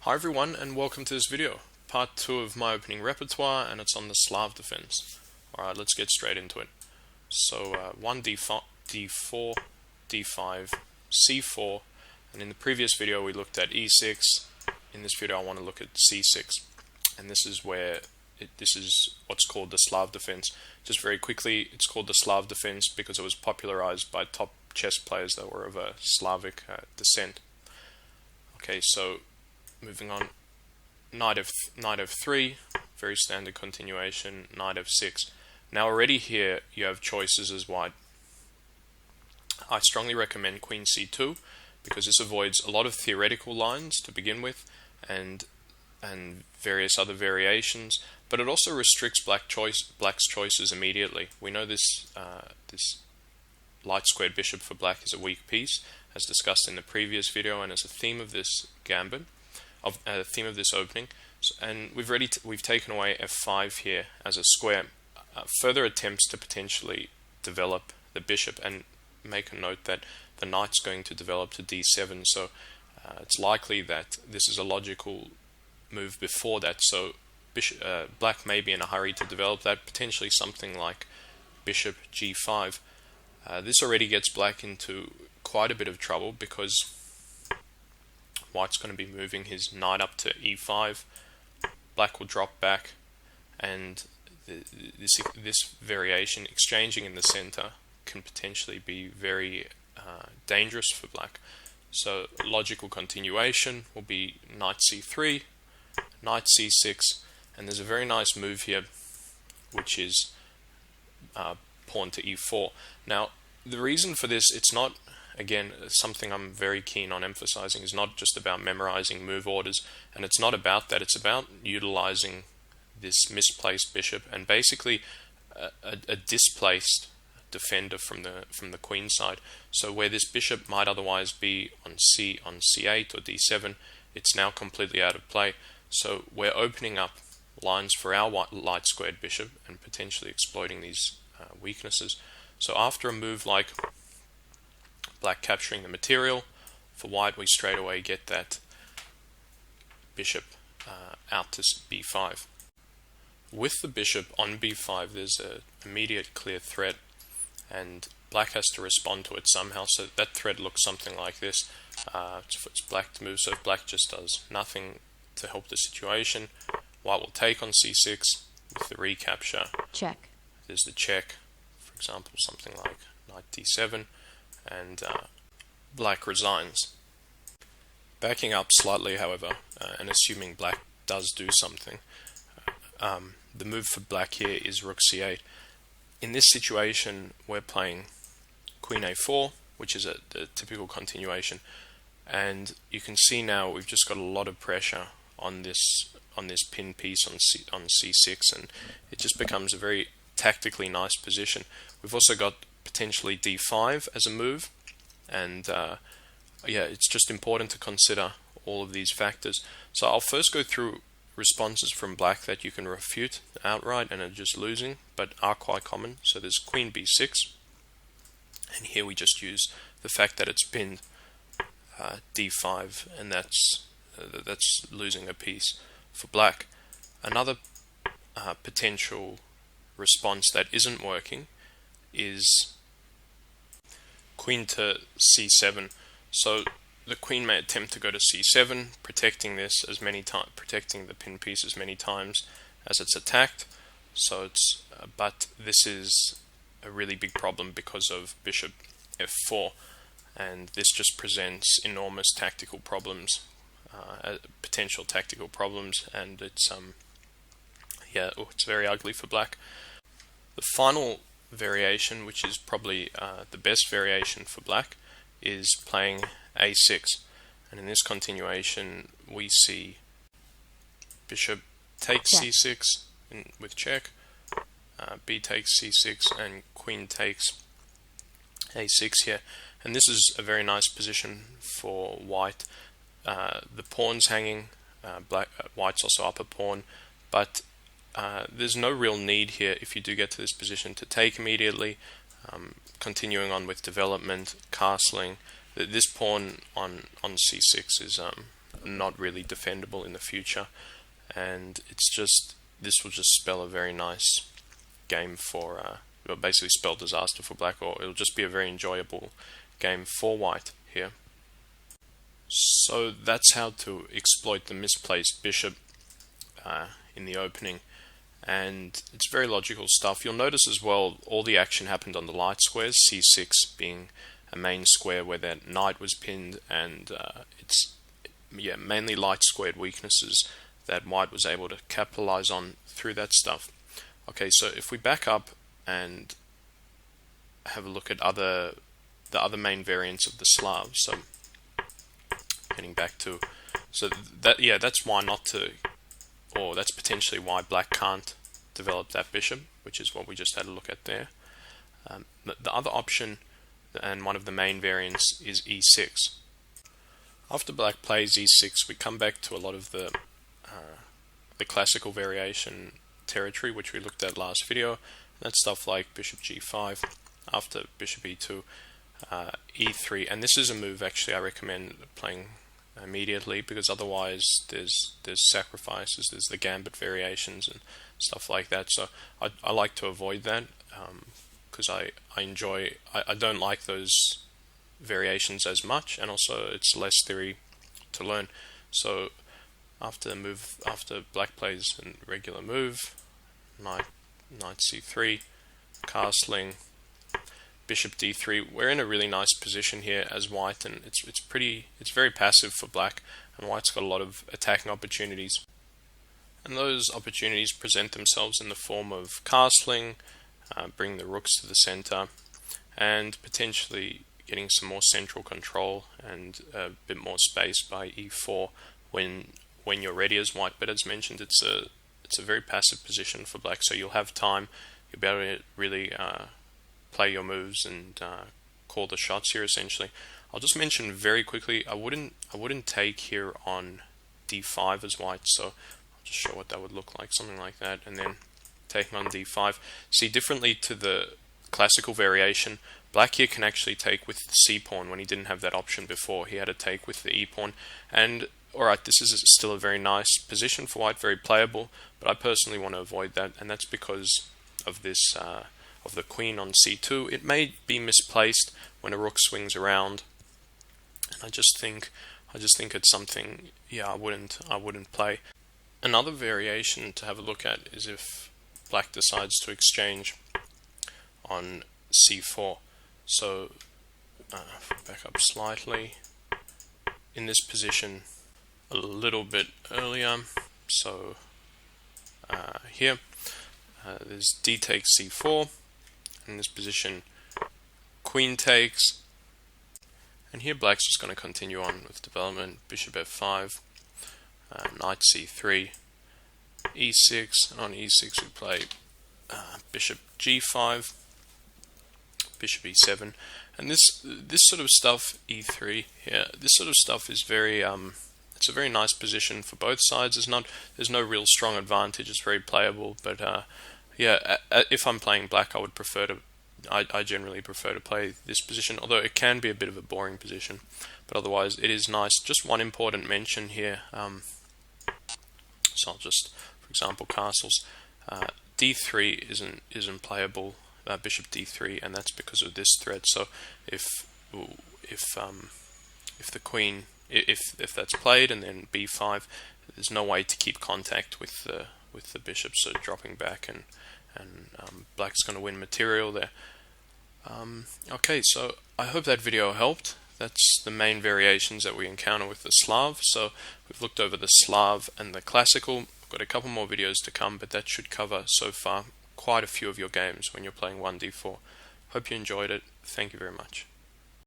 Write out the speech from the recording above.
Hi everyone and welcome to this video, part 2 of my opening repertoire, and it's on the Slav defense. Alright, let's get straight into it. So 1 d4, d5, c4, and in the previous video we looked at e6. In this video I want to look at c6, and this is where this is what's called the Slav defense. Just very quickly, it's called the Slav defense because it was popularized by top chess players that were of a Slavic descent. Okay, so moving on, knight f3, very standard continuation, knight f6. Now already here you have choices as white. I strongly recommend queen c2 because this avoids a lot of theoretical lines to begin with and various other variations, but it also restricts black's choices immediately. We know this light squared bishop for black is a weak piece, as discussed in the previous video, and as a theme of this gambit, theme of this opening. And we've taken away f5 here as a square. Further attempts to potentially develop the bishop, and make a note that the knight's going to develop to d7, so it's likely that this is a logical move before that. So black may be in a hurry to develop that, potentially something like bishop g5. This already gets black into quite a bit of trouble because white's going to be moving his knight up to e5. Black will drop back, and this variation, exchanging in the center, can potentially be very dangerous for black. So logical continuation will be knight c3, knight c6, and there's a very nice move here, which is pawn to e4. Now, the reason for this, it's not, again, something I'm very keen on emphasizing, is not just about memorizing move orders, and it's not about that. It's about utilizing this misplaced bishop and basically a displaced defender from the queen side. So where this bishop might otherwise be on c8 or d7, it's now completely out of play. So we're opening up lines for our light squared bishop and potentially exploiting these weaknesses. So after a move like black capturing the material, for white we straight away get that bishop out to b5. With the bishop on b5, there's an immediate clear threat, and black has to respond to it somehow. So that threat looks something like this. It's black to move, so if black just does nothing to help the situation, white will take on c6 with the recapture. Check. There's the check, for example, something like knight d7, and black resigns. Backing up slightly, however, and assuming black does do something, the move for black here is rook c8. In this situation, we're playing queen a4, which is the typical continuation, and you can see now we've just got a lot of pressure on this pin piece on c6, and it just becomes a very tactically nice position. We've also got potentially d5 as a move, and yeah, it's just important to consider all of these factors. So I'll first go through responses from black that you can refute outright and are just losing, but are quite common. So there's queen b6, and here we just use the fact that it's pinned d5, and that's losing a piece for black. Another potential response that isn't working is queen to c7. So the queen may attempt to go to c7, protecting this as many times, protecting the pin piece as many times as it's attacked. So it's but this is a really big problem because of bishop f4, and this just presents enormous tactical problems, potential tactical problems, and it's it's very ugly for black. The final variation, which is probably the best variation for black, is playing a6, and in this continuation we see bishop takes c6 with check, b takes c6, and queen takes a6 here, and this is a very nice position for white. The pawn's hanging, white's also up a pawn, but there's no real need here, if you do get to this position, to take immediately. Continuing on with development, castling, this pawn on c6 is not really defendable in the future, and this will just spell a very nice game for it'll basically spell disaster for black, or it'll just be a very enjoyable game for white here. So that's how to exploit the misplaced bishop in the opening, and it's very logical stuff. You'll notice as well all the action happened on the light squares, c6 being a main square where that knight was pinned, and it's mainly light squared weaknesses that white was able to capitalize on through that stuff. Okay, so if we back up and have a look at the other main variants of the Slav, so getting back to, so that, that's why not to, or that's potentially why black can't develop that bishop, which is what we just had a look at there. The other option, and one of the main variants, is e6. After black plays e6, we come back to a lot of the classical variation territory, which we looked at last video. That's stuff like bishop g5, after bishop e2, e3, and this is a move actually I recommend playing immediately, because otherwise there's sacrifices, there's the gambit variations and stuff like that. So I like to avoid that, because I don't like those variations as much, and also it's less theory to learn. So after black plays a regular move, knight c3, castling, bishop d3, we're in a really nice position here as white, and it's very passive for black, and white's got a lot of attacking opportunities, and those opportunities present themselves in the form of castling, bring the rooks to the center, and potentially getting some more central control and a bit more space by e4 when you're ready as white. But as mentioned, it's a very passive position for black, so you'll have time, you'll be able to really play your moves and call the shots here essentially. I'll just mention very quickly, I wouldn't take here on d5 as white, so I'll just show what that would look like, something like that, and then taking on d5. See, differently to the classical variation, black here can actually take with the c pawn when he didn't have that option before. He had to take with the e pawn, and alright, this is still a very nice position for white, very playable, but I personally want to avoid that, and that's because of this of the queen on c2. It may be misplaced when a rook swings around, and I just think it's something I wouldn't play. Another variation to have a look at is if black decides to exchange on c4. So back up slightly in this position a little bit earlier. So here there's d takes c4. In this position, queen takes, and here black's just going to continue on with development. Bishop f5, knight c3, e6, and on e6 we play bishop g5, bishop e7, and this sort of stuff, e3 here, this sort of stuff is very it's a very nice position for both sides. There's no real strong advantage. It's very playable, but if I'm playing black, I generally prefer to play this position, although it can be a bit of a boring position, but otherwise it is nice. Just one important mention here, so I'll just, for example, castles, d3 isn't playable, bishop d3, and that's because of this threat. So if the queen, if that's played and then b5, there's no way to keep contact with the bishop, so dropping back and black's going to win material there. Okay, so I hope that video helped. That's the main variations that we encounter with the Slav. So we've looked over the Slav and the classical. I've got a couple more videos to come, but that should cover so far quite a few of your games when you're playing 1d4. Hope you enjoyed it. Thank you very much.